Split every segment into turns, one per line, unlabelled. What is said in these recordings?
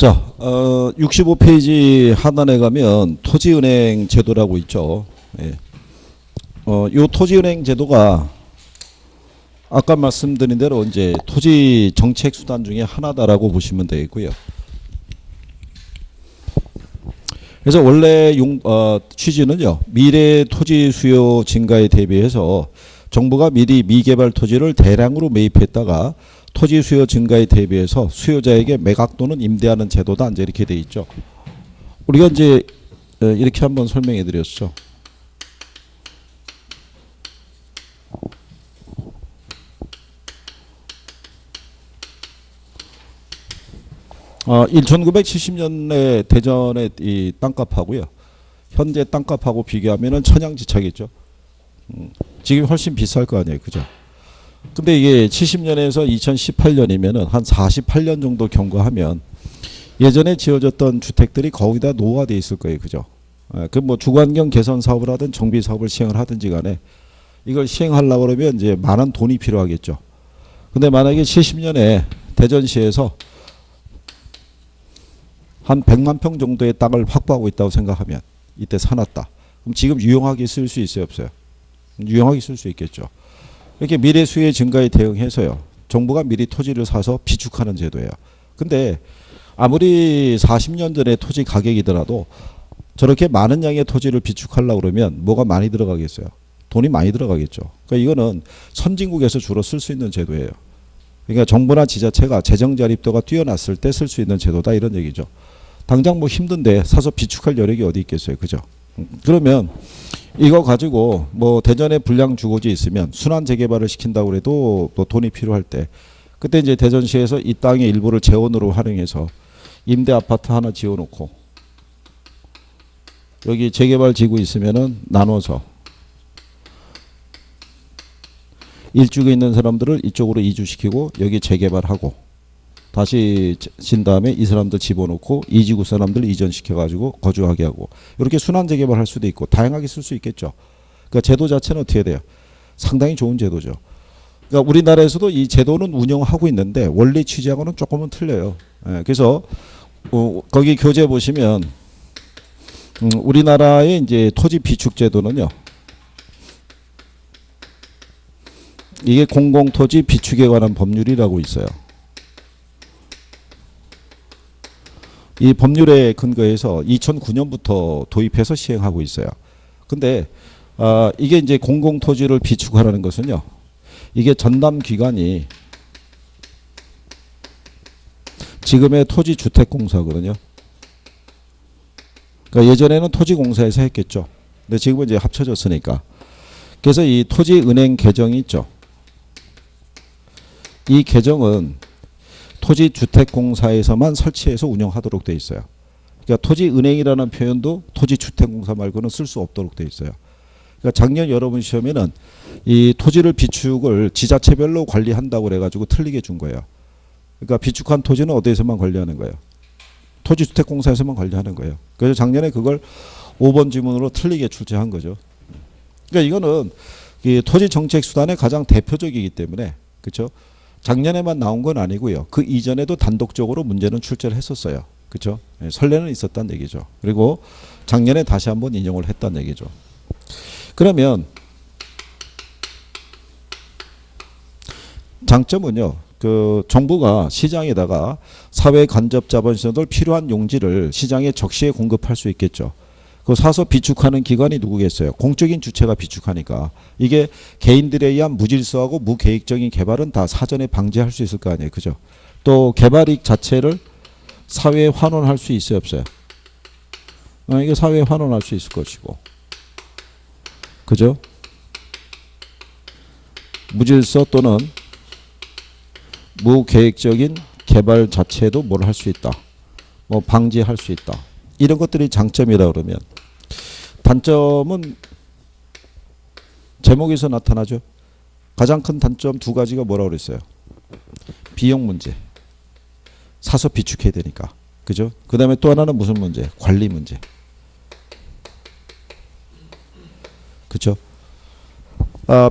자, 65페이지 하단에 가면 토지은행 제도라고 있죠. 예. 요 토지은행 제도가 아까 말씀드린 대로 이제 토지 정책 수단 중에 하나다라고 보시면 되겠고요. 그래서 원래 취지는요, 미래 토지 수요 증가에 대비해서 정부가 미리 미개발 토지를 대량으로 매입했다가 토지 수요 증가에 대비해서 수요자에게 매각 또는 임대하는 제도다, 이제 이렇게 돼 있죠. 우리가 이제 이렇게 한번 설명해 드렸죠. 1970년에 대전의 이 땅값하고요, 현재 땅값하고 비교하면은 천양지차겠죠. 지금 훨씬 비쌀 거 아니에요, 그죠? 근데 이게 70년에서 2018년이면은 한 48년 정도 경과하면 예전에 지어졌던 주택들이 거의 다 노후화돼 있을 거예요, 그죠? 그 뭐 주거환경 개선 사업을 하든 정비 사업을 시행을 하든지 간에 이걸 시행하려고 그러면 이제 많은 돈이 필요하겠죠. 근데 만약에 70년에 대전시에서 한 100만 평 정도의 땅을 확보하고 있다고 생각하면 이때 사놨다. 그럼 지금 유용하게 쓸 수 있어요, 없어요? 유용하게 쓸 수 있겠죠. 이렇게 미래 수요 증가에 대응해서요, 정부가 미리 토지를 사서 비축하는 제도예요. 근데 아무리 40년 전에 토지 가격이더라도 저렇게 많은 양의 토지를 비축하려고 그러면 뭐가 많이 들어가겠어요? 돈이 많이 들어가겠죠. 그러니까 이거는 선진국에서 주로 쓸 수 있는 제도예요. 그러니까 정부나 지자체가 재정 자립도가 뛰어났을 때 쓸 수 있는 제도다, 이런 얘기죠. 당장 뭐 힘든데 사서 비축할 여력이 어디 있겠어요, 그죠? 그러면 이거 가지고 뭐 대전에 불량 주거지 있으면 순환 재개발을 시킨다고 해도 또 돈이 필요할 때, 그때 이제 대전시에서 이 땅의 일부를 재원으로 활용해서 임대 아파트 하나 지어놓고 여기 재개발 지구 있으면은 나눠서 일주에 있는 사람들을 이쪽으로 이주시키고 여기 재개발하고 다시 진 다음에 이 사람들 집어넣고 이 지구 사람들 이전시켜가지고 거주하게 하고, 이렇게 순환 재개발할 수도 있고 다양하게 쓸 수 있겠죠. 그러니까 제도 자체는 어떻게 돼요? 상당히 좋은 제도죠. 그러니까 우리나라에서도 이 제도는 운영하고 있는데 원리 취지하고는 조금은 틀려요. 그래서 거기 교재 보시면 우리나라의 이제 토지 비축 제도는요, 이게 공공토지 비축에 관한 법률이라고 있어요. 이 법률에 근거해서 2009년부터 도입해서 시행하고 있어요. 근데 이게 이제 공공토지를 비축하라는 것은요, 이게 전담 기관이 지금의 토지주택공사거든요. 그러니까 예전에는 토지공사에서 했겠죠. 근데 지금은 이제 합쳐졌으니까. 그래서 이 토지은행 계정이 있죠. 이 계정은 토지주택공사에서만 설치해서 운영하도록 돼 있어요. 그러니까 토지은행이라는 표현도 토지주택공사 말고는 쓸 수 없도록 돼 있어요. 그러니까 작년 여러분 시험에는 이 토지를 비축을 지자체별로 관리한다고 그래가지고 틀리게 준 거예요. 그러니까 비축한 토지는 어디에서만 관리하는 거예요? 토지주택공사에서만 관리하는 거예요. 그래서 작년에 그걸 5번 지문으로 틀리게 출제한 거죠. 그러니까 이거는 이 토지 정책 수단의 가장 대표적이기 때문에, 그렇죠? 작년에만 나온 건 아니고요. 그 이전에도 단독적으로 문제는 출제를 했었어요. 그렇죠? 선례는 있었다는 얘기죠. 그리고 작년에 다시 한번 인용을 했다는 얘기죠. 그러면 장점은요, 그 정부가 시장에다가 사회 간접 자본시장들 필요한 용지를 시장에 적시에 공급할 수 있겠죠. 그 사서 비축하는 기관이 누구겠어요? 공적인 주체가 비축하니까 이게 개인들에 의한 무질서하고 무계획적인 개발은 다 사전에 방지할 수 있을 거 아니에요, 그죠? 또 개발이익 자체를 사회에 환원할 수 있어요, 없어요? 이게 사회에 환원할 수 있을 것이고, 그죠? 무질서 또는 무계획적인 개발 자체도 뭘 할 수 있다, 뭐 방지할 수 있다. 이런 것들이 장점이라 그러면 단점은 제목에서 나타나죠. 가장 큰 단점 두 가지가 뭐라고 그랬어요? 비용 문제. 사서 비축해야 되니까. 그죠? 그 다음에 또 하나는 무슨 문제? 관리 문제. 그죠?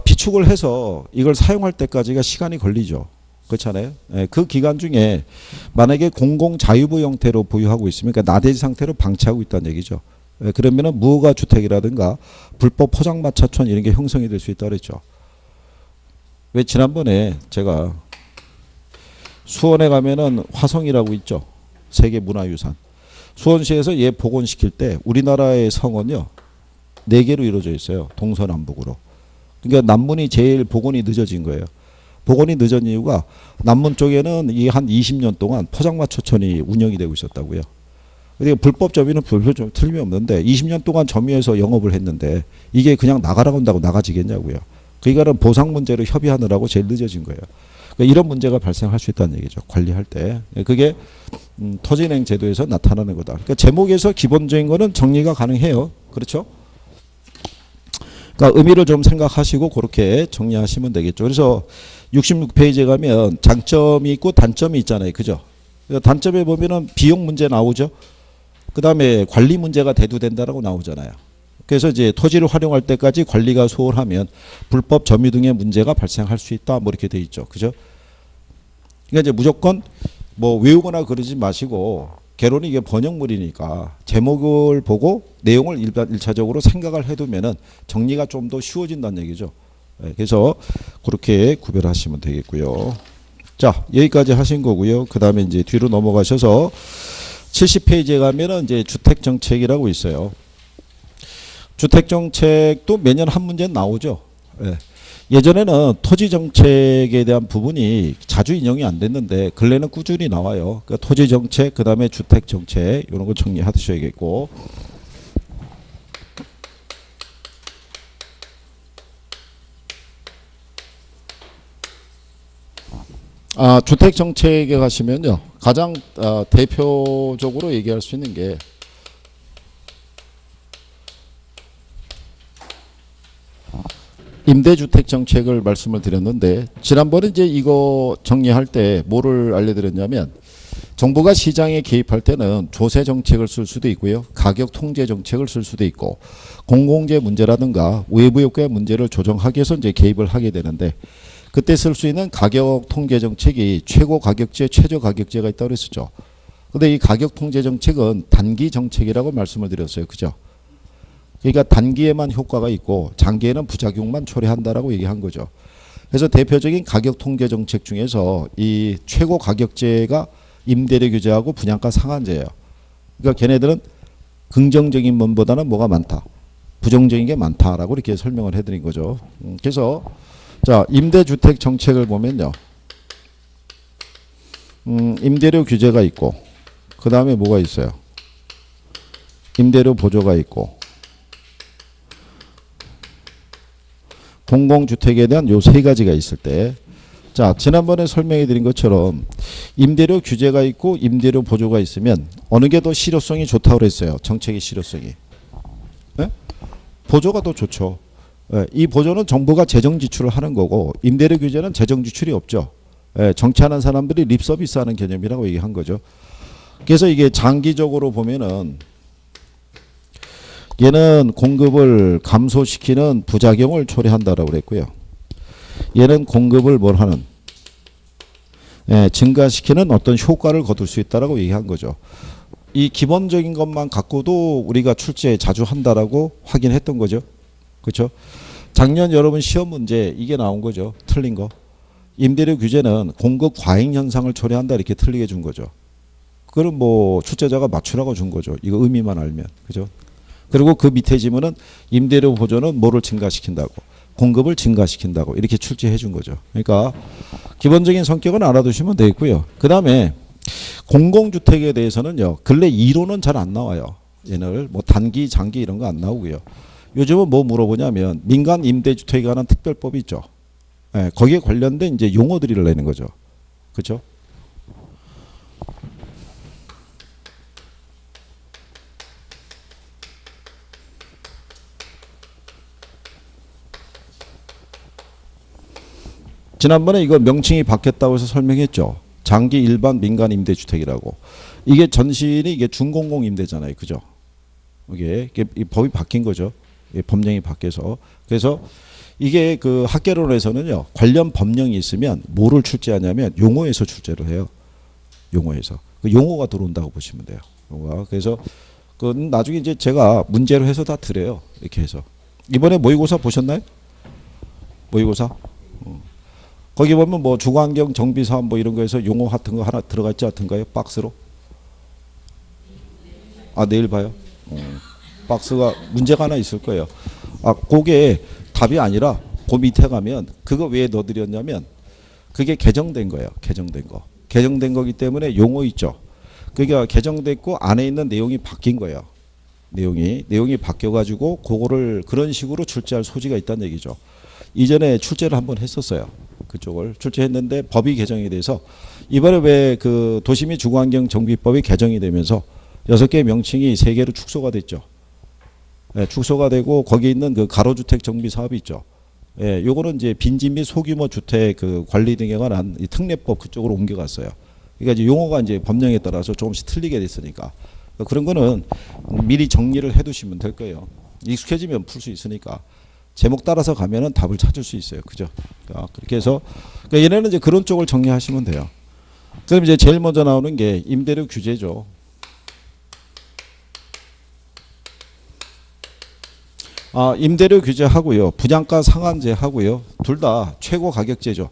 비축을 해서 이걸 사용할 때까지가 시간이 걸리죠. 그렇잖아요. 예, 그 기간 중에 만약에 공공 자유부 형태로 보유하고 있으면 그러니까 나대지 상태로 방치하고 있다는 얘기죠. 예, 그러면은 무허가 주택이라든가 불법 포장마차촌 이런 게 형성이 될 수 있다 그랬죠. 왜 지난번에 제가 수원에 가면은 화성이라고 있죠. 세계 문화유산. 수원시에서 얘 복원시킬 때 우리나라의 성은요 4개로 이루어져 있어요. 동서남북으로. 그러니까 남문이 제일 복원이 늦어진 거예요. 복원이 늦은 이유가 남문 쪽에는 이 한 20년 동안 포장마차촌이 운영이 되고 있었다고요. 그러니까 불법 점유는 불법 점 틀림없는데 20년 동안 점유해서 영업을 했는데 이게 그냥 나가라고 한다고 나가지겠냐고요. 그러니까는 보상 문제로 협의하느라고 제일 늦어진 거예요. 그러니까 이런 문제가 발생할 수 있다는 얘기죠. 관리할 때. 그게 토지은행 제도에서 나타나는 거다. 그러니까 제목에서 기본적인 거는 정리가 가능해요. 그렇죠? 그러니까 의미를 좀 생각하시고 그렇게 정리하시면 되겠죠. 그래서 66페이지에 가면 장점이 있고 단점이 있잖아요. 그죠? 단점에 보면은 비용 문제 나오죠. 그 다음에 관리 문제가 대두된다라고 나오잖아요. 그래서 이제 토지를 활용할 때까지 관리가 소홀하면 불법 점유 등의 문제가 발생할 수 있다. 뭐 이렇게 돼 있죠. 그죠? 그러니까 이제 무조건 뭐 외우거나 그러지 마시고 개론이 이게 번역물이니까 제목을 보고 내용을 일차적으로 생각을 해두면은 정리가 좀 더 쉬워진다는 얘기죠. 그래서 그렇게 구별하시면 되겠고요. 자, 여기까지 하신 거고요. 그 다음에 이제 뒤로 넘어가셔서 70페이지에 가면은 이제 주택정책이라고 있어요. 주택정책도 매년 한 문제는 나오죠. 예전에는 토지정책에 대한 부분이 자주 인용이 안 됐는데 근래는 꾸준히 나와요. 그러니까 토지정책, 그 다음에 주택정책 이런 거 정리하셔야겠고. 주택정책에 가시면요. 가장 대표적으로 얘기할 수 있는 게 임대주택 정책을 말씀을 드렸는데 지난번에 이제 이거 정리할 때 뭐를 알려드렸냐면 정부가 시장에 개입할 때는 조세 정책을 쓸 수도 있고요. 가격 통제 정책을 쓸 수도 있고 공공재 문제라든가 외부 효과의 문제를 조정하기 위해서 이제 개입을 하게 되는데 그때 쓸 수 있는 가격 통제 정책이 최고 가격제, 최저 가격제가 있다고 그랬었죠. 근데 이 가격 통제 정책은 단기 정책이라고 말씀을 드렸어요. 그죠? 그러니까 단기에만 효과가 있고 장기에는 부작용만 초래한다라고 얘기한 거죠. 그래서 대표적인 가격 통제 정책 중에서 이 최고 가격제가 임대료 규제하고 분양가 상한제예요. 그러니까 걔네들은 긍정적인 면보다는 뭐가 많다. 부정적인 게 많다라고 이렇게 설명을 해드린 거죠. 그래서 자, 임대주택 정책을 보면요. 임대료 규제가 있고 그 다음에 뭐가 있어요? 임대료 보조가 있고 공공주택에 대한 요 세 가지가 있을 때 자, 지난번에 설명해 드린 것처럼 임대료 규제가 있고 임대료 보조가 있으면 어느 게 더 실효성이 좋다고 그랬어요. 정책의 실효성이. 네? 보조가 더 좋죠. 네, 이 보조는 정부가 재정 지출을 하는 거고 임대료 규제는 재정 지출이 없죠. 네, 정치하는 사람들이 립 서비스하는 개념이라고 얘기한 거죠. 그래서 이게 장기적으로 보면은 얘는 공급을 감소시키는 부작용을 초래한다라고 그랬고요. 얘는 공급을 뭘 하는 증가시키는 어떤 효과를 거둘 수 있다라고 얘기한 거죠. 이 기본적인 것만 갖고도 우리가 출제 자주 한다라고 확인했던 거죠. 그렇죠? 작년 여러분 시험 문제 이게 나온 거죠. 틀린 거. 임대료 규제는 공급 과잉 현상을 초래한다 이렇게 틀리게 준 거죠. 그럼 뭐 출제자가 맞추라고 준 거죠. 이거 의미만 알면. 그죠? 그리고 그 밑에 지문은 임대료 보조는 뭐를 증가시킨다고 공급을 증가시킨다고 이렇게 출제해 준 거죠. 그러니까 기본적인 성격은 알아두시면 되겠고요. 그 다음에 공공주택에 대해서는요. 근래 이론은 잘 안 나와요. 얘를 뭐 단기 장기 이런 거 안 나오고요. 요즘은 뭐 물어보냐면 민간 임대주택에 관한 특별법이 있죠. 거기에 관련된 이제 용어들을 내는 거죠. 그렇죠? 지난번에 이거 명칭이 바뀌었다고 해서 설명했죠. 장기 일반 민간 임대주택이라고. 이게 전신이 이게 준공공 임대잖아요. 그죠? 이게 이 법이 바뀐 거죠. 법령이 바뀌어서. 그래서 이게 그 학계론에서는요, 관련 법령이 있으면 뭐를 출제하냐면 용어에서 출제를 해요. 용어에서. 그 용어가 들어온다고 보시면 돼요. 용어가. 그래서 그 나중에 이제 제가 문제로 해서 다 드려요. 이렇게 해서. 이번에 모의고사 보셨나요? 모의고사? 거기 보면 뭐 주거환경 정비사업 뭐 이런 거에서 용어 같은 거 하나 들어가 있지 않던가요? 박스로? 아, 내일 봐요? 박스가 문제가 하나 있을 거예요. 아, 그게 답이 아니라 그 밑에 가면 그거 왜 넣어드렸냐면 그게 개정된 거예요. 개정된 거. 개정된 거기 때문에 용어 있죠. 그게 개정됐고 안에 있는 내용이 바뀐 거예요. 내용이 바뀌어가지고 그거를 그런 식으로 출제할 소지가 있다는 얘기죠. 이전에 출제를 한번 했었어요. 그쪽을 출제했는데 법이 개정이 돼서 이번에 왜 그 도시및 주거환경 정비법이 개정이 되면서 6개의 명칭이 3개로 축소가 됐죠. 예, 축소가 되고 거기 있는 그 가로주택 정비 사업이 있죠. 예, 요거는 이제 빈집 및 소규모 주택 그 관리 등에 관한 이 특례법 그쪽으로 옮겨갔어요. 그러니까 이제 용어가 이제 법령에 따라서 조금씩 틀리게 됐으니까 그런 거는 미리 정리를 해두시면 될 거예요. 익숙해지면 풀 수 있으니까 제목 따라서 가면은 답을 찾을 수 있어요. 그죠? 그렇게 해서 그러니까 얘네는 이제 그런 쪽을 정리하시면 돼요. 그럼 이제 제일 먼저 나오는 게 임대료 규제죠. 임대료 규제하고요. 분양가 상한제 하고요. 둘 다 최고 가격제죠.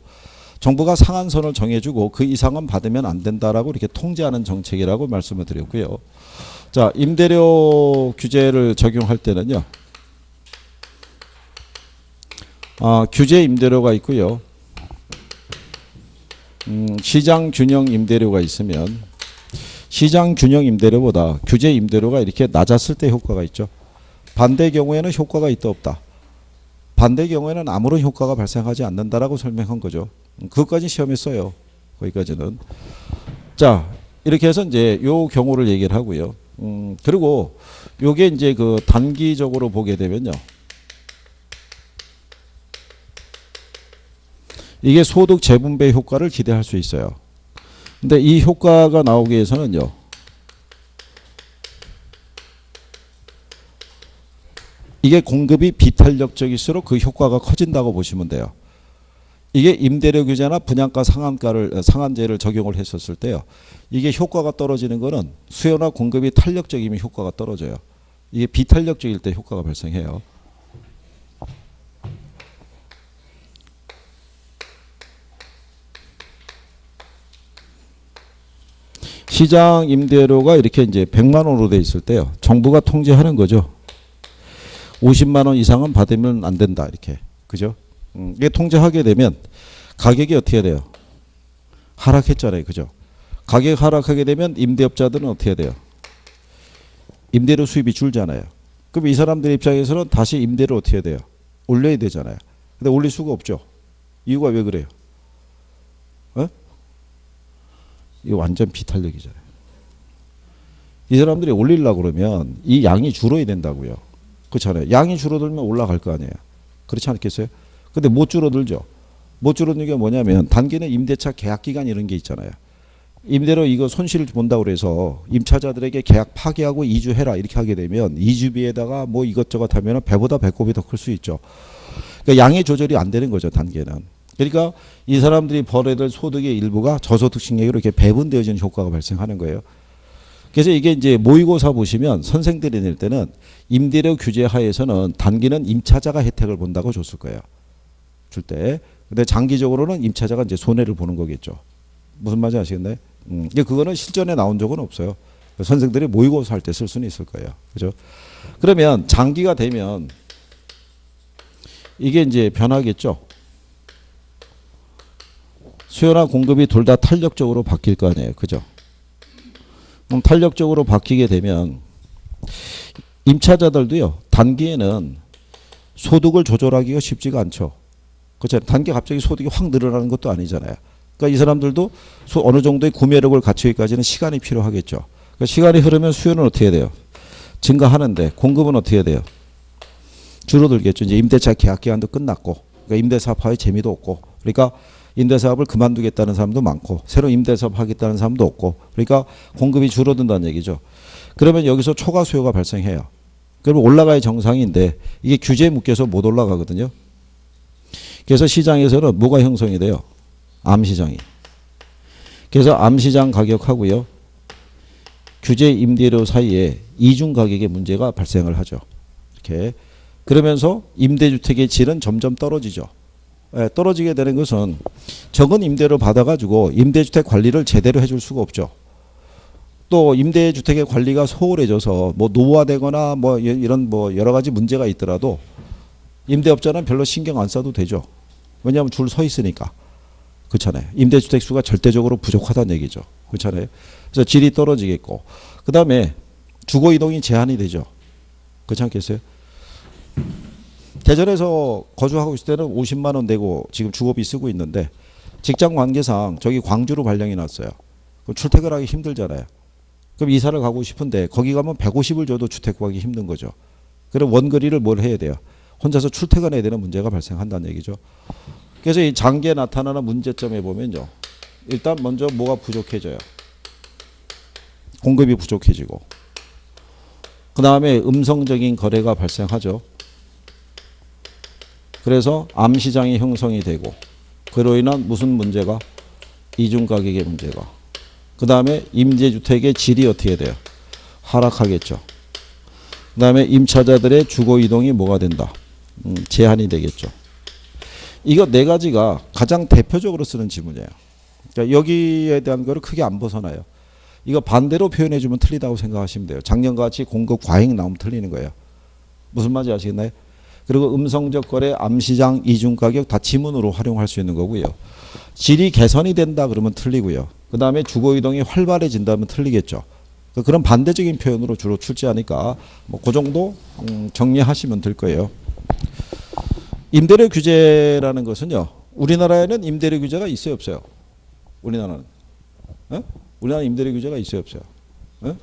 정부가 상한선을 정해주고 그 이상은 받으면 안 된다라고 이렇게 통제하는 정책이라고 말씀을 드렸고요. 자, 임대료 규제를 적용할 때는요. 규제 임대료가 있고요. 시장 균형 임대료가 있으면 시장 균형 임대료보다 규제 임대료가 이렇게 낮았을 때 효과가 있죠. 반대 경우에는 효과가 있다 없다. 반대 경우에는 아무런 효과가 발생하지 않는다라고 설명한 거죠. 그것까지 시험에 써요. 거기까지는. 자, 이렇게 해서 이제 요 경우를 얘기를 하고요. 그리고 요게 이제 그 단기적으로 보게 되면요. 이게 소득 재분배 효과를 기대할 수 있어요. 근데 이 효과가 나오기 위해서는요. 이게 공급이 비탄력적일수록 그 효과가 커진다고 보시면 돼요. 이게 임대료 규제나 분양가 상한제를 적용을 했었을 때요. 이게 효과가 떨어지는 거는 수요나 공급이 탄력적이면 효과가 떨어져요. 이게 비탄력적일 때 효과가 발생해요. 시장 임대료가 이렇게 이제 100만 원으로 돼 있을 때요. 정부가 통제하는 거죠. 50만 원 이상은 받으면 안 된다. 이렇게. 그죠? 이게 통제하게 되면 가격이 어떻게 돼요? 하락했잖아요. 그죠? 가격 하락하게 되면 임대업자들은 어떻게 돼요? 임대료 수입이 줄잖아요. 그럼 이 사람들 입장에서는 다시 임대료 어떻게 돼요? 올려야 되잖아요. 근데 올릴 수가 없죠. 이유가 왜 그래요? 이거 완전 비탄력이잖아요. 이 사람들이 올리려고 그러면 이 양이 줄어야 된다고요. 그렇잖아요. 양이 줄어들면 올라갈 거 아니에요. 그렇지 않겠어요? 근데 못 줄어들죠. 못 줄어드는 게 뭐냐면 단기는 임대차 계약 기간 이런 게 있잖아요. 임대료 이거 손실을 본다고 그래서 임차자들에게 계약 파기하고 이주해라 이렇게 하게 되면 이주비에다가 뭐 이것저것 하면 배보다 배꼽이 더 클 수 있죠. 그러니까 양의 조절이 안 되는 거죠. 단계는. 그러니까 이 사람들이 벌어야 될 소득의 일부가 저소득층에게 이렇게 배분되어지는 효과가 발생하는 거예요. 그래서 이게 이제 모의고사 보시면 선생들이 낼 때는 임대료 규제 하에서는 단기는 임차자가 혜택을 본다고 줬을 거예요. 줄 때. 근데 장기적으로는 임차자가 이제 손해를 보는 거겠죠. 무슨 말인지 아시겠나요? 그거는 실전에 나온 적은 없어요. 선생들이 모의고사 할 때 쓸 수는 있을 거예요. 그죠? 그러면 장기가 되면 이게 이제 변하겠죠. 수요나 공급이 둘 다 탄력적으로 바뀔 거 아니에요. 그죠? 그럼 탄력적으로 바뀌게 되면 임차자들도요. 단기에는 소득을 조절하기가 쉽지가 않죠. 그렇죠? 단기 갑자기 소득이 확 늘어나는 것도 아니잖아요. 그러니까 이 사람들도 어느 정도의 구매력을 갖추기까지는 시간이 필요하겠죠. 그러니까 시간이 흐르면 수요는 어떻게 돼요? 증가하는데 공급은 어떻게 돼요? 줄어들겠죠. 이제 임대차 계약 기간도 끝났고 그러니까 임대사업 하에 재미도 없고 그러니까 임대사업을 그만두겠다는 사람도 많고 새로 임대사업 하겠다는 사람도 없고 그러니까 공급이 줄어든다는 얘기죠. 그러면 여기서 초과 수요가 발생해요. 그러면 올라가야 정상인데 이게 규제에 묶여서 못 올라가거든요. 그래서 시장에서는 뭐가 형성이 돼요? 암시장이. 그래서 암시장 가격하고요. 규제 임대료 사이에 이중 가격의 문제가 발생을 하죠. 이렇게. 그러면서 임대주택의 질은 점점 떨어지죠. 예, 떨어지게 되는 것은 적은 임대료 받아가지고 임대주택 관리를 제대로 해줄 수가 없죠. 또 임대주택의 관리가 소홀해져서 뭐 노후화되거나 뭐 이런 뭐 여러 가지 문제가 있더라도 임대업자는 별로 신경 안 써도 되죠. 왜냐하면 줄 서 있으니까. 그렇잖아요. 임대주택 수가 절대적으로 부족하다는 얘기죠. 그렇잖아요. 그래서 질이 떨어지겠고, 그 다음에 주거 이동이 제한이 되죠. 그렇지 않겠어요? 대전에서 거주하고 있을 때는 50만 원 내고 지금 주거비 쓰고 있는데 직장 관계상 저기 광주로 발령이 났어요. 그럼 출퇴근하기 힘들잖아요. 그럼 이사를 가고 싶은데 거기 가면 150을 줘도 주택 구하기 힘든 거죠. 그럼 원거리를 뭘 해야 돼요? 혼자서 출퇴근해야 되는 문제가 발생한다는 얘기죠. 그래서 이 장기에 나타나는 문제점에 보면요. 일단 먼저 뭐가 부족해져요? 공급이 부족해지고, 그 다음에 음성적인 거래가 발생하죠. 그래서 암시장이 형성이 되고, 그로 인한 무슨 문제가? 이중가격의 문제가. 그 다음에 임대주택의 질이 어떻게 돼요? 하락하겠죠. 그 다음에 임차자들의 주거 이동이 뭐가 된다? 제한이 되겠죠. 이거 네 가지가 가장 대표적으로 쓰는 지문이에요. 그러니까 여기에 대한 거를 크게 안 벗어나요. 이거 반대로 표현해 주면 틀리다고 생각하시면 돼요. 작년과 같이 공급 과잉 나오면 틀리는 거예요. 무슨 말인지 아시겠나요? 그리고 음성적 거래, 암시장, 이중가격 다 지문으로 활용할 수 있는 거고요. 질이 개선이 된다 그러면 틀리고요. 그 다음에 주거 이동이 활발해진다면 틀리겠죠. 그런 반대적인 표현으로 주로 출제하니까 뭐 그 정도 정리하시면 될 거예요. 임대료 규제라는 것은요. 우리나라에는 임대료 규제가 있어요, 없어요? 우리나라는. 에? 우리나라 임대료 규제가 있어요, 없어요? 에?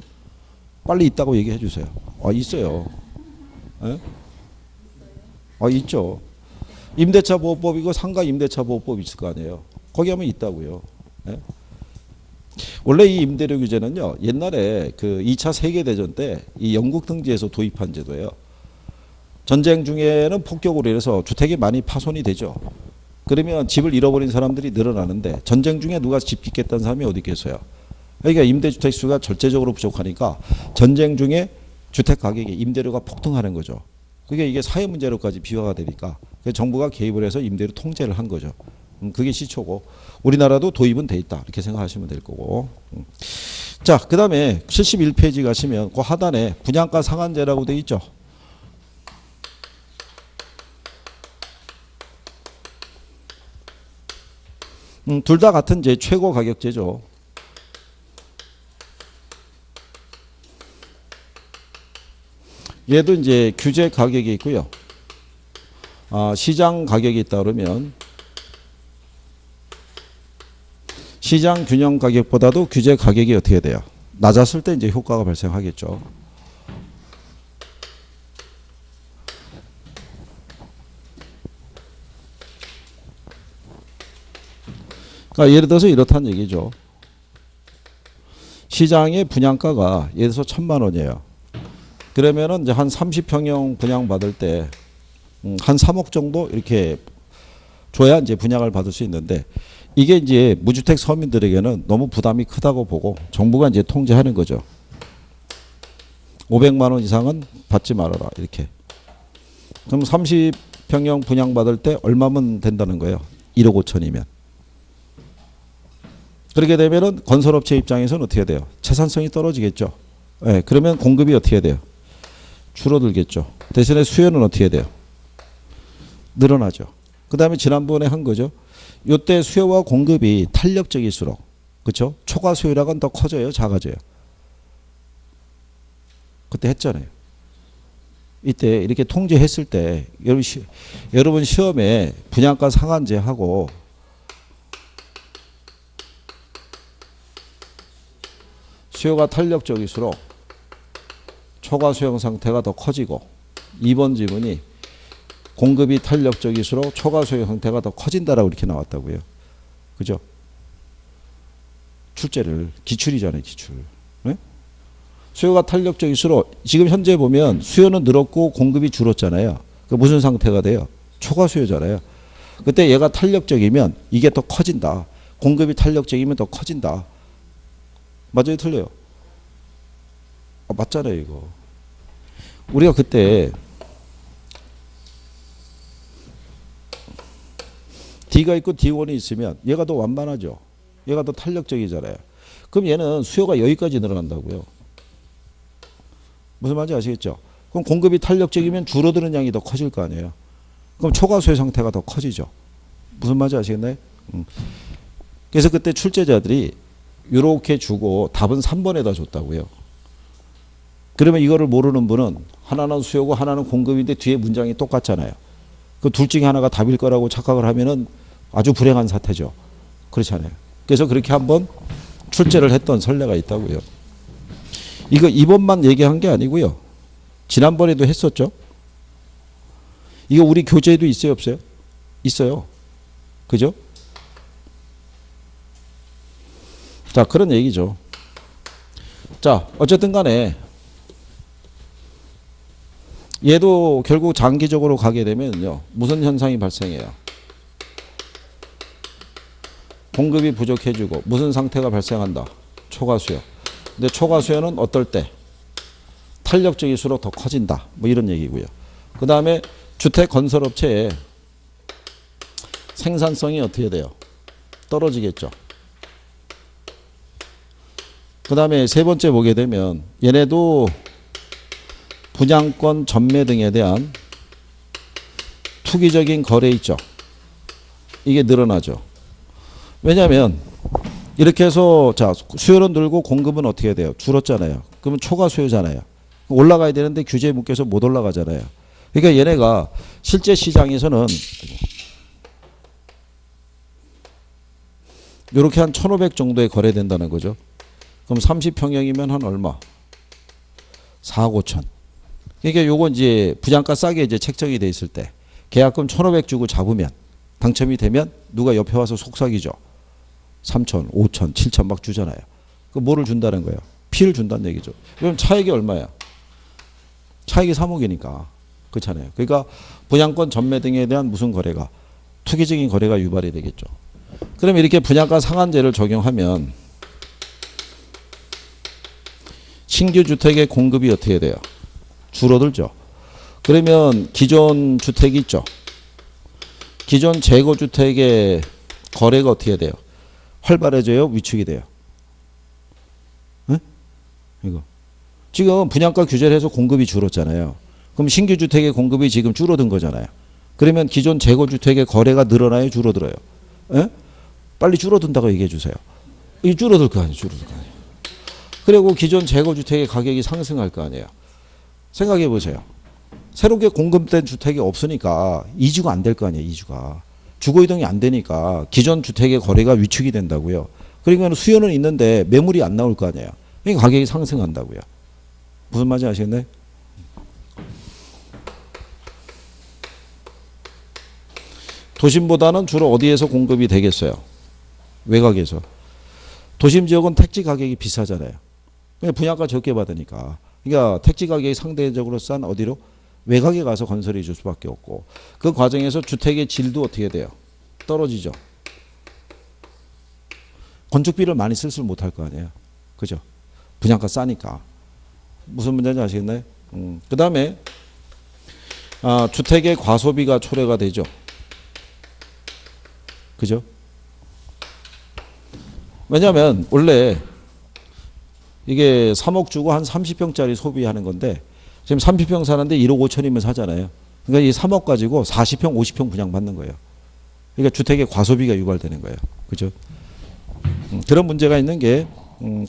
빨리 있다고 얘기해 주세요. 있어요. 에? 있죠. 임대차 보호법이고 상가 임대차 보호법 있을 거 아니에요. 거기 하면 있다고요. 에? 원래 이 임대료 규제는요. 옛날에 그 2차 세계대전 때 이 영국 등지에서 도입한 제도예요. 전쟁 중에는 폭격으로 인해서 주택이 많이 파손이 되죠. 그러면 집을 잃어버린 사람들이 늘어나는데 전쟁 중에 누가 집 짓겠다는 사람이 어디 있겠어요. 그러니까 임대주택 수가 절대적으로 부족하니까 전쟁 중에 주택 가격이 임대료가 폭등하는 거죠. 그게 이게 사회 문제로까지 비화가 되니까 정부가 개입을 해서 임대료 통제를 한 거죠. 그게 시초고 우리나라도 도입은 돼 있다 이렇게 생각하시면 될 거고. 자, 그 다음에 71페이지 가시면 그 하단에 분양가 상한제라고 돼 있죠. 둘 다 같은 제 최고 가격제죠. 얘도 이제 규제 가격이 있고요. 시장 가격이 있다 그러면 시장 균형 가격보다도 규제 가격이 어떻게 돼요? 낮았을 때 이제 효과가 발생하겠죠. 그러니까 예를 들어서 이렇다는 얘기죠. 시장의 분양가가 예를 들어서 1,000만 원이에요. 그러면은 이제 한 30평형 분양 받을 때 한 3억 정도 이렇게 줘야 이제 분양을 받을 수 있는데 이게 이제 무주택 서민들에게는 너무 부담이 크다고 보고 정부가 이제 통제하는 거죠. 500만 원 이상은 받지 말아라 이렇게. 그럼 30평형 분양 받을 때 얼마면 된다는 거예요? 1억 5천이면. 그렇게 되면은 건설업체 입장에서는 어떻게 돼요? 채산성이 떨어지겠죠. 네, 그러면 공급이 어떻게 돼요? 줄어들겠죠. 대신에 수요는 어떻게 돼요? 늘어나죠. 그 다음에 지난번에 한 거죠. 이때 수요와 공급이 탄력적일수록, 그렇죠? 초과 수요량은 더 커져요, 작아져요? 그때 했잖아요. 이때 이렇게 통제했을 때 여러분 시험에 분양가 상한제하고 수요가 탄력적일수록 초과 수용 상태가 더 커지고 2번 지문이 공급이 탄력적일수록 초과 수용 상태가 더 커진다라고 이렇게 나왔다고요. 그죠? 출제를 기출이잖아요, 기출. 네? 수요가 탄력적일수록 지금 현재 보면 수요는 늘었고 공급이 줄었잖아요. 그 무슨 상태가 돼요? 초과 수요잖아요. 그때 얘가 탄력적이면 이게 더 커진다. 공급이 탄력적이면 더 커진다. 맞아요, 틀려요? 맞잖아요, 이거. 우리가 그때 D가 있고 D1이 있으면 얘가 더 완만하죠. 얘가 더 탄력적이잖아요. 그럼 얘는 수요가 여기까지 늘어난다고요. 무슨 말인지 아시겠죠? 그럼 공급이 탄력적이면 줄어드는 양이 더 커질 거 아니에요. 그럼 초과수요 상태가 더 커지죠. 무슨 말인지 아시겠나요? 그래서 그때 출제자들이 이렇게 주고 답은 3번에다 줬다고요. 그러면 이거를 모르는 분은 하나는 수요고 하나는 공급인데 뒤에 문장이 똑같잖아요. 그 둘 중에 하나가 답일 거라고 착각을 하면은 아주 불행한 사태죠. 그렇잖아요. 그래서 그렇게 한번 출제를 했던 선례가 있다고요. 이거 이번만 얘기한 게 아니고요. 지난번에도 했었죠. 이거 우리 교재에도 있어요, 없어요? 있어요. 그죠? 자, 그런 얘기죠. 자, 어쨌든 간에 얘도 결국 장기적으로 가게 되면요. 무슨 현상이 발생해요? 공급이 부족해지고 무슨 상태가 발생한다? 초과수요. 근데 초과수요는 어떨 때? 탄력적일수록 더 커진다. 뭐 이런 얘기고요. 그 다음에 주택 건설업체의 생산성이 어떻게 돼요? 떨어지겠죠. 그 다음에 세 번째 보게 되면 얘네도 분양권 전매 등에 대한 투기적인 거래 있죠. 이게 늘어나죠. 왜냐하면 이렇게 해서 자 수요는 늘고 공급은 어떻게 돼요? 줄었잖아요. 그러면 초과 수요잖아요. 올라가야 되는데 규제에 묶여서 못 올라가잖아요. 그러니까 얘네가 실제 시장에서는 이렇게 한 1,500 정도에 거래된다는 거죠. 그럼 30평형이면 한 얼마? 4억 5천. 그러니까 요건 이제 분양가 싸게 이제 책정이 돼 있을 때 계약금 1,500 주고 잡으면 당첨이 되면 누가 옆에 와서 속삭이죠. 3천, 5천, 7천 막 주잖아요. 그 뭐를 준다는 거예요? 피를 준다는 얘기죠. 그럼 차익이 얼마야? 차익이 3억이니까. 그렇잖아요. 그러니까 분양권 전매 등에 대한 무슨 거래가 투기적인 거래가 유발이 되겠죠. 그럼 이렇게 분양가 상한제를 적용하면 신규 주택의 공급이 어떻게 돼요? 줄어들죠. 그러면 기존 주택이 있죠. 기존 재고주택의 거래가 어떻게 돼요? 활발해져요? 위축이 돼요? 네? 이거. 지금 분양가 규제를 해서 공급이 줄었잖아요. 그럼 신규 주택의 공급이 지금 줄어든 거잖아요. 그러면 기존 재고주택의 거래가 늘어나요? 줄어들어요? 네? 빨리 줄어든다고 얘기해 주세요. 이 줄어들 거 아니에요? 줄어들 거 아니에요? 그리고 기존 재고주택의 가격이 상승할 거 아니에요? 생각해 보세요. 새롭게 공급된 주택이 없으니까 이주가 안 될 거 아니에요? 이주가. 주거 이동이 안 되니까 기존 주택의 거래가 위축이 된다고요. 그러니까 수요는 있는데 매물이 안 나올 거 아니에요. 그러니까 가격이 상승한다고요. 무슨 말인지 아시겠나요? 도심보다는 주로 어디에서 공급이 되겠어요? 외곽에서. 도심 지역은 택지 가격이 비싸잖아요. 분양가 적게 받으니까. 그러니까 택지 가격이 상대적으로 싼 어디로? 외곽에 가서 건설해 줄 수밖에 없고 그 과정에서 주택의 질도 어떻게 돼요? 떨어지죠. 건축비를 많이 쓸 못할 거 아니에요. 그죠? 분양가 싸니까. 무슨 문제인지 아시겠나요? 그 다음에 주택의 과소비가 초래가 되죠. 그죠? 왜냐하면 원래 이게 3억 주고 한 30평짜리 소비하는 건데 지금 30평 사는데 1억 5천이면 사잖아요. 그러니까 이 3억 가지고 40평, 50평 분양받는 거예요. 그러니까 주택의 과소비가 유발되는 거예요. 그죠? 그런 문제가 있는 게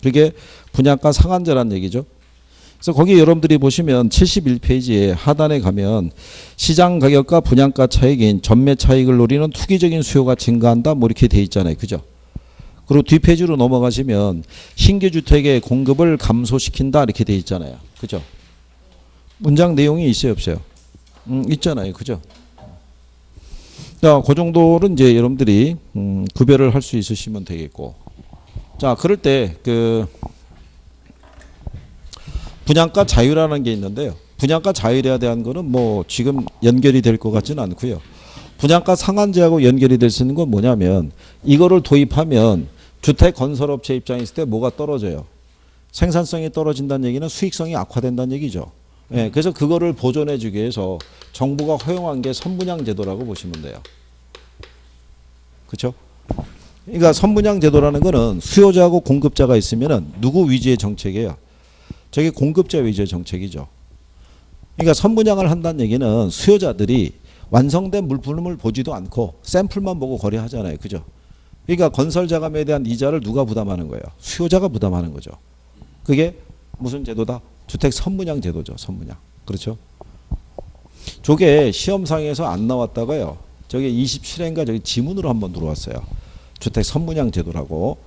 그게 분양가 상한제라는 얘기죠. 그래서 거기 여러분들이 보시면 71페이지에 하단에 가면 시장 가격과 분양가 차익인 전매 차익을 노리는 투기적인 수요가 증가한다 뭐 이렇게 돼 있잖아요. 그죠? 그리고 뒷페이지로 넘어가시면 신규 주택의 공급을 감소시킨다 이렇게 돼 있잖아요. 그죠? 문장 내용이 있어요, 없어요? 있잖아요. 그죠? 자, 그 정도는 이제 여러분들이 구별을 할 수 있으시면 되겠고. 자, 그럴 때 그 분양가 자유라는 게 있는데요. 분양가 자율에 대한 거는 뭐 지금 연결이 될 것 같지는 않고요. 분양가 상한제하고 연결이 될 수 있는 건 뭐냐면 이거를 도입하면 주택 건설업체 입장에 있을 때 뭐가 떨어져요. 생산성이 떨어진다는 얘기는 수익성이 악화된다는 얘기죠. 예, 그래서 그거를 보존해 주기 위해서 정부가 허용한 게 선분양 제도라고 보시면 돼요. 그렇죠? 그러니까 선분양 제도라는 거는 수요자하고 공급자가 있으면은 누구 위주의 정책이에요? 저게 공급자 위주의 정책이죠. 그러니까 선분양을 한다는 얘기는 수요자들이 완성된 물품을 보지도 않고 샘플만 보고 거래하잖아요. 그죠? 그러니까 건설 자금에 대한 이자를 누가 부담하는 거예요? 수요자가 부담하는 거죠. 그게 무슨 제도다? 주택 선분양 제도죠. 선분양. 그렇죠? 저게 시험상에서 안 나왔다가요. 저게 27회인가 저기 지문으로 한번 들어왔어요. 주택 선분양 제도라고.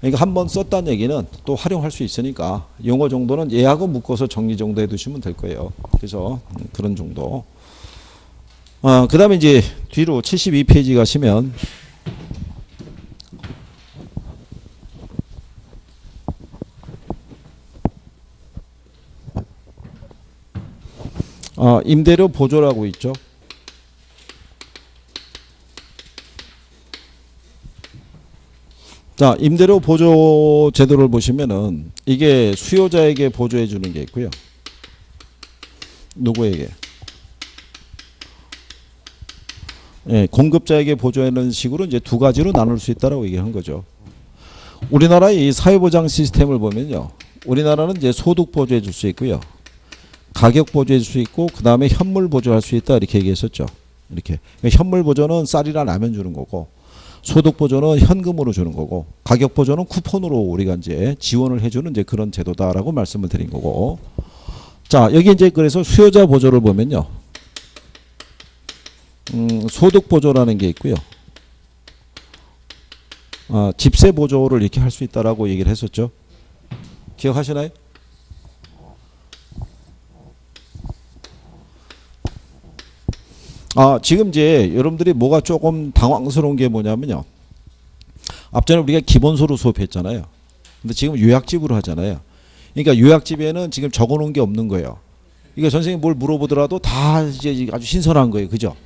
그러니까 한번 썼다는 얘기는 또 활용할 수 있으니까 용어 정도는 얘하고 묶어서 정리 정도 해두시면 될 거예요. 그래서 그런 정도. 그 다음에 이제 뒤로 72페이지 가시면 임대료 보조라고 있죠. 자, 임대료 보조 제도를 보시면은 이게 수요자에게 보조해 주는 게 있고요. 누구에게? 예, 공급자에게 보조하는 식으로 이제 두 가지로 나눌 수 있다라고 얘기한 거죠. 우리나라의 이 사회보장 시스템을 보면요. 우리나라는 이제 소득 보조해 줄 수 있고요. 가격 보조해 줄 수 있고 그 다음에 현물 보조할 수 있다 이렇게 얘기했었죠. 이렇게 현물 보조는 쌀이나 라면 주는 거고 소득 보조는 현금으로 주는 거고 가격 보조는 쿠폰으로 우리가 이제 지원을 해주는 이제 그런 제도다라고 말씀을 드린 거고. 자, 여기 이제 그래서 수요자 보조를 보면요. 소득 보조라는 게 있고요. 집세 보조를 이렇게 할 수 있다라고 얘기를 했었죠. 기억하시나요? 지금 이제 여러분들이 뭐가 조금 당황스러운 게 뭐냐면요. 앞전에 우리가 기본소로 수업했잖아요. 근데 지금 요약집으로 하잖아요. 그러니까 요약집에는 지금 적어 놓은 게 없는 거예요. 이게 선생님 뭘 물어보더라도 다 이제 아주 신선한 거예요. 그죠?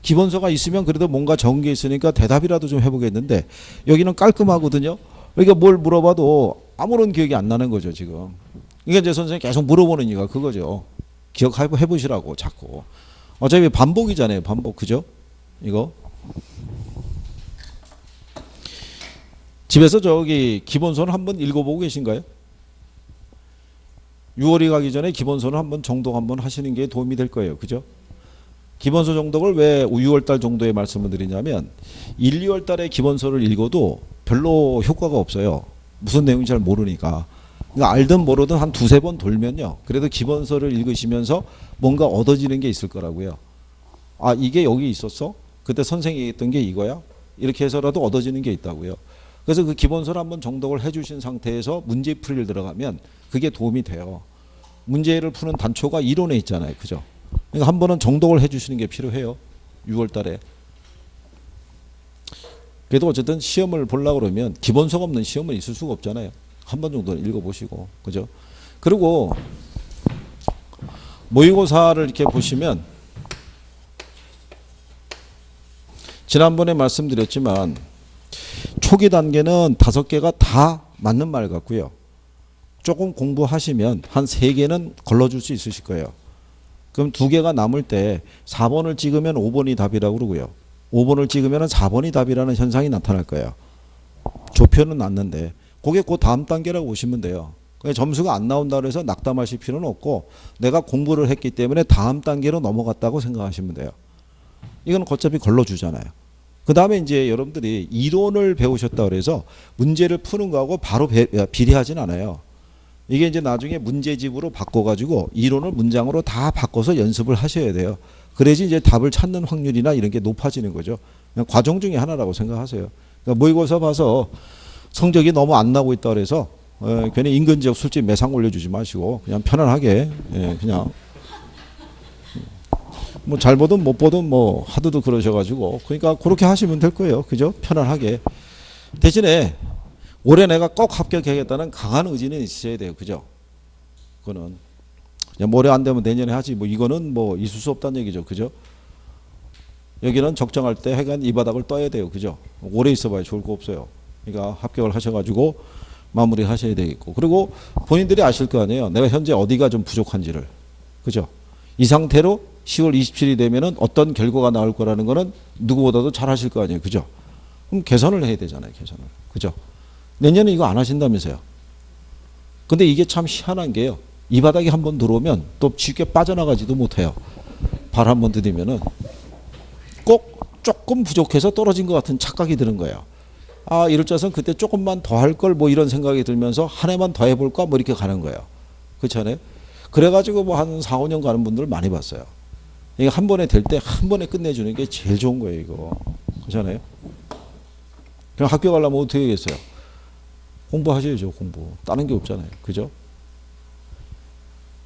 기본서가 있으면 그래도 뭔가 적은 게 있으니까 대답이라도 좀 해보겠는데 여기는 깔끔하거든요. 그러니까 뭘 물어봐도 아무런 기억이 안 나는 거죠. 지금. 이게 이제 선생님 계속 물어보는 이유가 그거죠. 기억해 보시라고 자꾸. 어차피 반복이잖아요. 반복. 그죠? 이거. 집에서 저기 기본서는 한번 읽어보고 계신가요? 6월이 가기 전에 기본서는 한번 정독 한번 하시는 게 도움이 될 거예요. 그죠? 기본서 정독을 왜 6월달 정도에 말씀을 드리냐면 1, 2월달에 기본서를 읽어도 별로 효과가 없어요. 무슨 내용인지 잘 모르니까. 그러니까 알든 모르든 한 두세 번 돌면요. 그래도 기본서를 읽으시면서 뭔가 얻어지는 게 있을 거라고요. 이게 여기 있었어? 그때 선생님이 했던 게 이거야? 이렇게 해서라도 얻어지는 게 있다고요. 그래서 그 기본서를 한번 정독을 해주신 상태에서 문제풀이를 들어가면 그게 도움이 돼요. 문제를 푸는 단초가 이론에 있잖아요. 그죠? 그러니까 한 번은 정독을 해주시는 게 필요해요. 6월 달에. 그래도 어쨌든 시험을 보려고 그러면 기본서가 없는 시험은 있을 수가 없잖아요. 한 번 정도는 읽어보시고. 그죠? 그리고 모의고사를 이렇게 보시면 지난번에 말씀드렸지만 초기 단계는 5개가 다 맞는 말 같고요. 조금 공부하시면 한 3개는 걸러줄 수 있으실 거예요. 그럼 2개가 남을 때 4번을 찍으면 5번이 답이라고 그러고요. 5번을 찍으면 4번이 답이라는 현상이 나타날 거예요. 조표는 났는데 그게 그 다음 단계라고 보시면 돼요. 점수가 안 나온다고 해서 낙담하실 필요는 없고 내가 공부를 했기 때문에 다음 단계로 넘어갔다고 생각하시면 돼요. 이건 어차피 걸러주잖아요. 그 다음에 이제 여러분들이 이론을 배우셨다고 해서 문제를 푸는 거하고 바로 비례하진 않아요. 이게 이제 나중에 문제집으로 바꿔가지고 이론을 문장으로 다 바꿔서 연습을 하셔야 돼요. 그래야지 이제 답을 찾는 확률이나 이런 게 높아지는 거죠. 그냥 과정 중에 하나라고 생각하세요. 그러니까 모의고사 봐서 성적이 너무 안 나고 있다 그래서 괜히 인근 지역 술집 매상 올려주지 마시고 그냥 편안하게 그냥 뭐 잘 보든 못 보든 뭐 하도도 그러셔가지고 그러니까 그렇게 하시면 될 거예요. 그죠? 편안하게. 대신에 올해 내가 꼭 합격해야겠다는 강한 의지는 있어야 돼요. 그죠? 그거는 그냥 올해 안 되면 내년에 하지 뭐 이거는 뭐 있을 수 없다는 얘기죠. 그죠? 여기는 적정할 때 하여간 이 바닥을 떠야 돼요. 그죠? 오래 있어봐야 좋을 거 없어요. 그러니까 합격을 하셔가지고 마무리 하셔야 되겠고. 그리고 본인들이 아실 거 아니에요. 내가 현재 어디가 좀 부족한지를. 그죠? 이 상태로 10월 27일이 되면은 어떤 결과가 나올 거라는 거는 누구보다도 잘 하실 거 아니에요. 그죠? 그럼 개선을 해야 되잖아요. 개선을. 그죠? 내년에 이거 안 하신다면서요. 근데 이게 참 희한한 게요. 이 바닥이 한번 들어오면 또 쉽게 빠져나가지도 못해요. 발 한번 들이면은 꼭 조금 부족해서 떨어진 것 같은 착각이 드는 거예요. 아, 이럴 줄 알았으면 그때 조금만 더 할 걸 뭐 이런 생각이 들면서 한 해만 더 해볼까 뭐 이렇게 가는 거예요. 그렇잖아요. 그래가지고 뭐 한 4, 5년 가는 분들 많이 봤어요. 이게 한 번에 될 때 한 번에 끝내주는 게 제일 좋은 거예요, 이거. 그렇잖아요. 그럼 학교 가려면 어떻게 하겠어요? 공부하셔야죠, 공부. 다른 게 없잖아요. 그죠?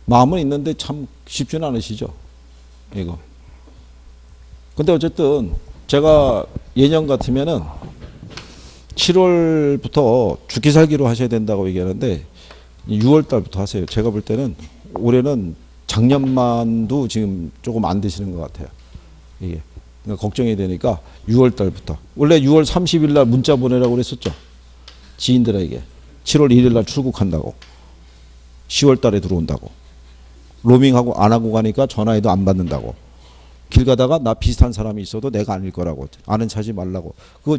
마음은 있는데 참 쉽지는 않으시죠? 이거. 근데 어쨌든 제가 예년 같으면은 7월부터 죽기 살기로 하셔야 된다고 얘기하는데 6월 달부터 하세요. 제가 볼 때는 올해는 작년만도 지금 조금 안 되시는 것 같아요. 이게. 그러니까 걱정이 되니까 6월 달부터. 원래 6월 30일 날 문자 보내라고 그랬었죠. 지인들에게. 7월 1일 날 출국한다고. 10월 달에 들어온다고. 로밍하고 안 하고 가니까 전화해도 안 받는다고. 길 가다가 나 비슷한 사람이 있어도 내가 아닐 거라고. 아는 차지 말라고. 그거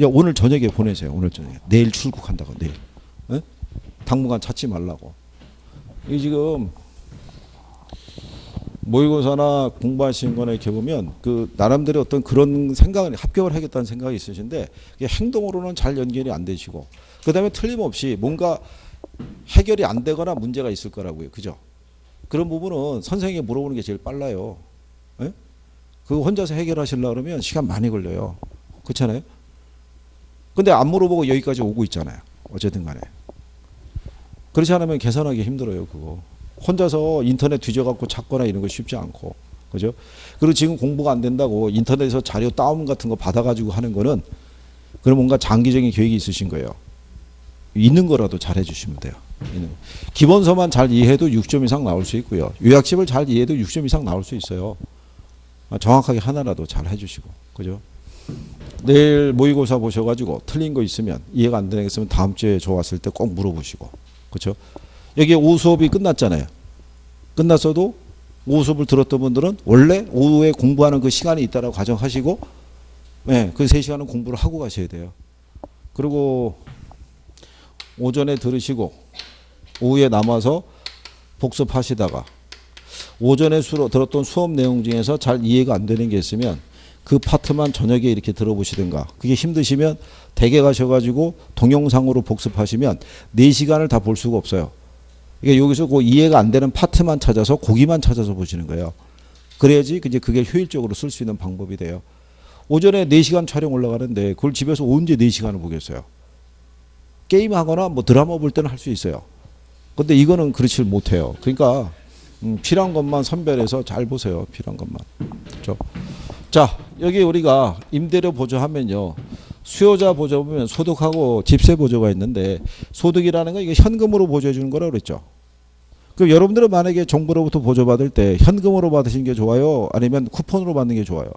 야 오늘 저녁에 보내세요. 오늘 저녁에. 내일 출국한다고. 내일. 에? 당분간 찾지 말라고. 이 지금 모의고사나 공부하신 거나 이렇게 보면 그 나름대로 어떤 그런 생각을 합격을 하겠다는 생각이 있으신데 이게 행동으로는 잘 연결이 안 되시고 그다음에 틀림없이 뭔가 해결이 안 되거나 문제가 있을 거라고요. 그죠? 그런 부분은 선생님이 물어보는 게 제일 빨라요. 예? 그거 혼자서 해결하시려고 그러면 시간 많이 걸려요. 그렇잖아요? 근데 안 물어보고 여기까지 오고 있잖아요. 어쨌든 간에. 그렇지 않으면 계산하기 힘들어요. 그거. 혼자서 인터넷 뒤져갖고 찾거나 이런 거 쉽지 않고. 그죠? 그리고 지금 공부가 안 된다고 인터넷에서 자료 다운 같은 거 받아가지고 하는 거는 그럼 뭔가 장기적인 계획이 있으신 거예요. 있는 거라도 잘 해주시면 돼요. 기본서만 잘 이해해도 6점 이상 나올 수 있고요. 요약집을 잘 이해해도 6점 이상 나올 수 있어요. 정확하게 하나라도 잘 해주시고. 그죠? 내일 모의고사 보셔가지고 틀린 거 있으면 이해가 안 되는 게 있으면 다음 주에 저 왔을 때 꼭 물어보시고. 그렇죠? 여기 오후 수업이 끝났잖아요. 끝났어도 오후 수업을 들었던 분들은 원래 오후에 공부하는 그 시간이 있다라고 가정하시고 네, 그 3시간은 공부를 하고 가셔야 돼요. 그리고 오전에 들으시고 오후에 남아서 복습하시다가 오전에 들었던 수업 내용 중에서 잘 이해가 안 되는 게 있으면 그 파트만 저녁에 이렇게 들어보시든가 그게 힘드시면 댁에 가셔가지고 동영상으로 복습하시면 4시간을 다 볼 수가 없어요. 그러니까 여기서 그 이해가 안 되는 파트만 찾아서 거기만 찾아서 보시는 거예요. 그래야지 이제 그게 효율적으로 쓸 수 있는 방법이 돼요. 오전에 4시간 촬영 올라가는데 그걸 집에서 언제 4시간을 보겠어요. 게임하거나 뭐 드라마 볼 때는 할 수 있어요. 근데 이거는 그렇지 못해요. 그러니까 필요한 것만 선별해서 잘 보세요. 필요한 것만. 그렇죠? 자, 여기 우리가 임대료 보조하면요. 수요자 보조 보면 소득하고 집세 보조가 있는데 소득이라는 건 이게 현금으로 보조해 주는 거라고 그랬죠. 그럼 여러분들은 만약에 정부로부터 보조받을 때 현금으로 받으시는 게 좋아요? 아니면 쿠폰으로 받는 게 좋아요?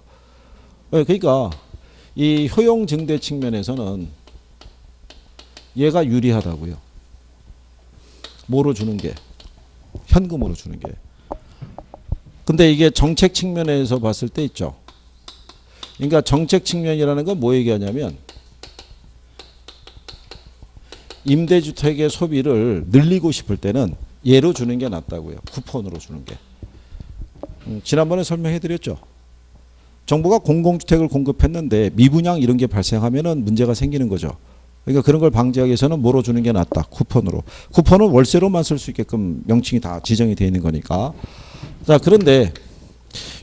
네, 그러니까 이 효용 증대 측면에서는 얘가 유리하다고요. 뭐로 주는 게? 현금으로 주는 게. 근데 이게 정책 측면에서 봤을 때 있죠. 그러니까 정책 측면이라는 건 뭐 얘기하냐면 임대주택의 소비를 늘리고 싶을 때는 얘로 주는 게 낫다고요. 쿠폰으로 주는 게. 지난번에 설명해 드렸죠. 정부가 공공주택을 공급했는데 미분양 이런 게 발생하면은 문제가 생기는 거죠. 그러니까 그런 걸 방지하기 위해서는 뭐로 주는 게 낫다. 쿠폰으로. 쿠폰은 월세로만 쓸 수 있게끔 명칭이 다 지정이 되어 있는 거니까. 자, 그런데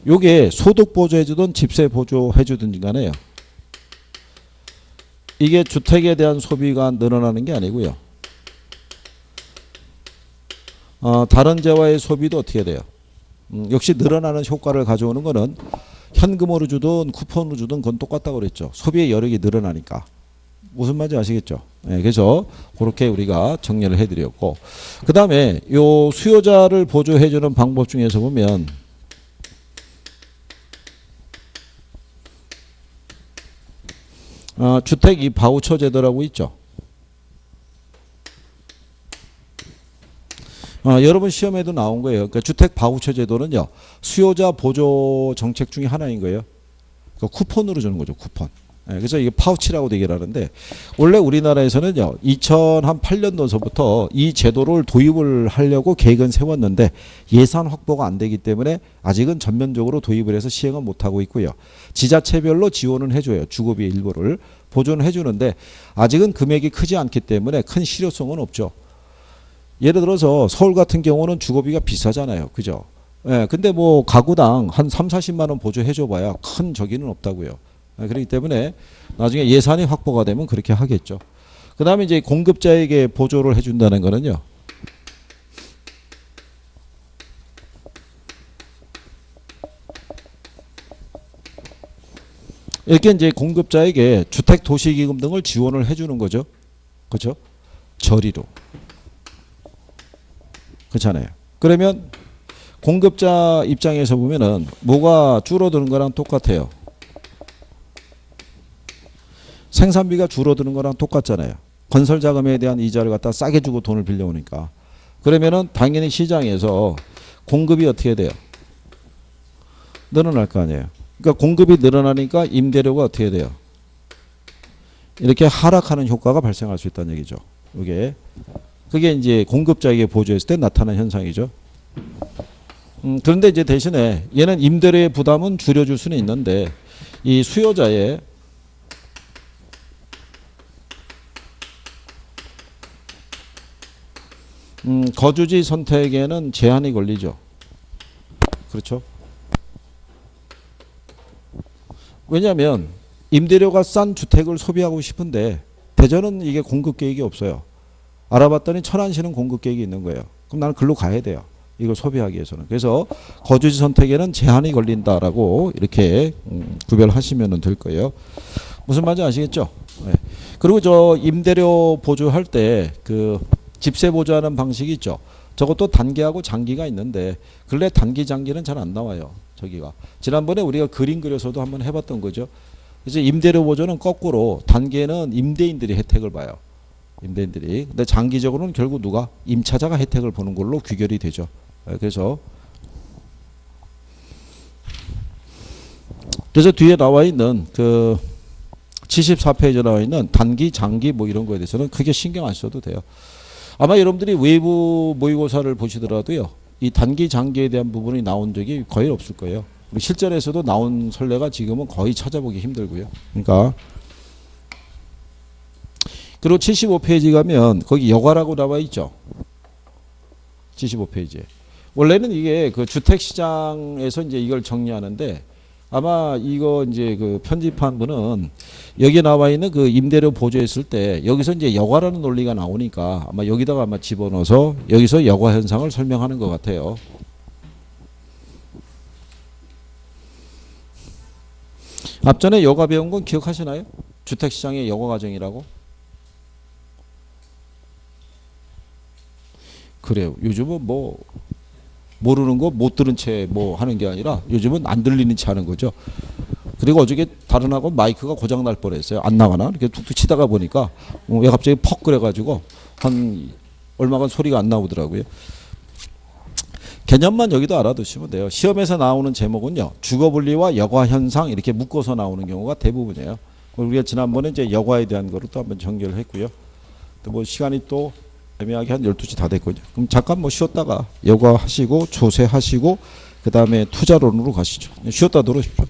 요게 소득 보조해 주든 집세 보조해 주든 간에요. 이게 주택에 대한 소비가 늘어나는 게 아니고요. 다른 재화의 소비도 어떻게 돼요? 역시 늘어나는 효과를 가져오는 거는 현금으로 주든 쿠폰으로 주든 그건 똑같다고 그랬죠. 소비의 여력이 늘어나니까. 무슨 말인지 아시겠죠? 네, 그래서 그렇게 우리가 정리를 해드렸고 그 다음에 요 수요자를 보조해주는 방법 중에서 보면 주택 이 바우처 제도라고 있죠. 여러분 시험에도 나온 거예요. 그러니까 주택 바우처 제도는요, 수요자 보조 정책 중에 하나인 거예요. 그러니까 쿠폰으로 주는 거죠, 쿠폰. 그래서 이게 파우치라고 얘기를 하는데, 원래 우리나라에서는요 2008년도서부터 이 제도를 도입을 하려고 계획은 세웠는데 예산 확보가 안 되기 때문에 아직은 전면적으로 도입을 해서 시행은 못하고 있고요. 지자체별로 지원은 해줘요. 주거비 일부를 보조는 해주는데 아직은 금액이 크지 않기 때문에 큰 실효성은 없죠. 예를 들어서 서울 같은 경우는 주거비가 비싸잖아요, 그죠? 근데 뭐 가구당 한 3, 40만 원 보조해 줘봐야 큰 적이는 없다고요. 그렇기 때문에 나중에 예산이 확보가 되면 그렇게 하겠죠. 그 다음에 이제 공급자에게 보조를 해준다는 거는요, 이렇게 이제 공급자에게 주택도시기금 등을 지원을 해주는 거죠. 그렇죠? 저리로. 그렇잖아요. 그러면 공급자 입장에서 보면은 뭐가 줄어드는 거랑 똑같아요. 생산비가 줄어드는 거랑 똑같잖아요. 건설 자금에 대한 이자를 갖다 싸게 주고 돈을 빌려오니까. 그러면은 당연히 시장에서 공급이 어떻게 돼요? 늘어날 거 아니에요. 그러니까 공급이 늘어나니까 임대료가 어떻게 돼요? 이렇게 하락하는 효과가 발생할 수 있다는 얘기죠. 그게 이제 공급자에게 보조했을 때 나타난 현상이죠. 그런데 이제 대신에 얘는 임대료의 부담은 줄여줄 수는 있는데 이 수요자의 거주지 선택에는 제한이 걸리죠. 그렇죠? 왜냐하면 임대료가 싼 주택을 소비하고 싶은데 대전은 이게 공급 계획이 없어요. 알아봤더니 천안시는 공급 계획이 있는 거예요. 그럼 나는 글로 가야 돼요, 이걸 소비하기 위해서는. 그래서 거주지 선택에는 제한이 걸린다라고 이렇게 구별하시면 될 거예요. 무슨 말인지 아시겠죠? 네. 그리고 저 임대료 보조할 때 그 집세 보조하는 방식이 있죠. 저것도 단기하고 장기가 있는데 근래 단기 장기는 잘 안 나와요. 저기가 지난번에 우리가 그림 그려서도 한번 해봤던 거죠. 그래서 임대료 보조는 거꾸로 단기에는 임대인들이 혜택을 봐요. 임대인들이. 근데 장기적으로는 결국 누가? 임차자가 혜택을 보는 걸로 귀결이 되죠. 그래서 뒤에 나와 있는 그 74페이지에 나와 있는 단기, 장기 뭐 이런 거에 대해서는 크게 신경 안 써도 돼요. 아마 여러분들이 외부 모의고사를 보시더라도요, 이 단기, 장기에 대한 부분이 나온 적이 거의 없을 거예요. 실전에서도 나온 선례가 지금은 거의 찾아보기 힘들고요. 그러니까 그리고 75페이지 가면 거기 여가라고 나와 있죠. 75페이지에. 원래는 이게 그 주택시장에서 이제 이걸 정리하는데 아마 이거 이제 그 편집한 분은 여기에 나와 있는 그 임대료 보조했을 때 여기서 이제 여가라는 논리가 나오니까 아마 여기다가 아마 집어넣어서 여기서 여가 현상을 설명하는 것 같아요. 앞전에 여가 배운 건 기억하시나요? 주택시장의 여가 과정이라고? 그래요. 요즘은 뭐 모르는 거 못 들은 채 뭐 하는 게 아니라 요즘은 안 들리는 채 하는 거죠. 그리고 어저께 다른 학원 마이크가 고장 날 뻔했어요. 안 나가나? 이렇게 툭툭 치다가 보니까 왜 갑자기 퍽 그래가지고 한 얼마간 소리가 안 나오더라고요. 개념만 여기도 알아두시면 돼요. 시험에서 나오는 제목은요, 주거분리와 여가 현상 이렇게 묶어서 나오는 경우가 대부분이에요. 우리가 지난번에 이제 여가에 대한 거를 또 한번 정리를 했고요. 또 뭐 시간이 또 애매하게 한 12시 다 됐거든요. 그럼 잠깐 뭐 쉬었다가 여가 하시고 조세하시고 그 다음에 투자론으로 가시죠. 쉬었다 들어오십시오.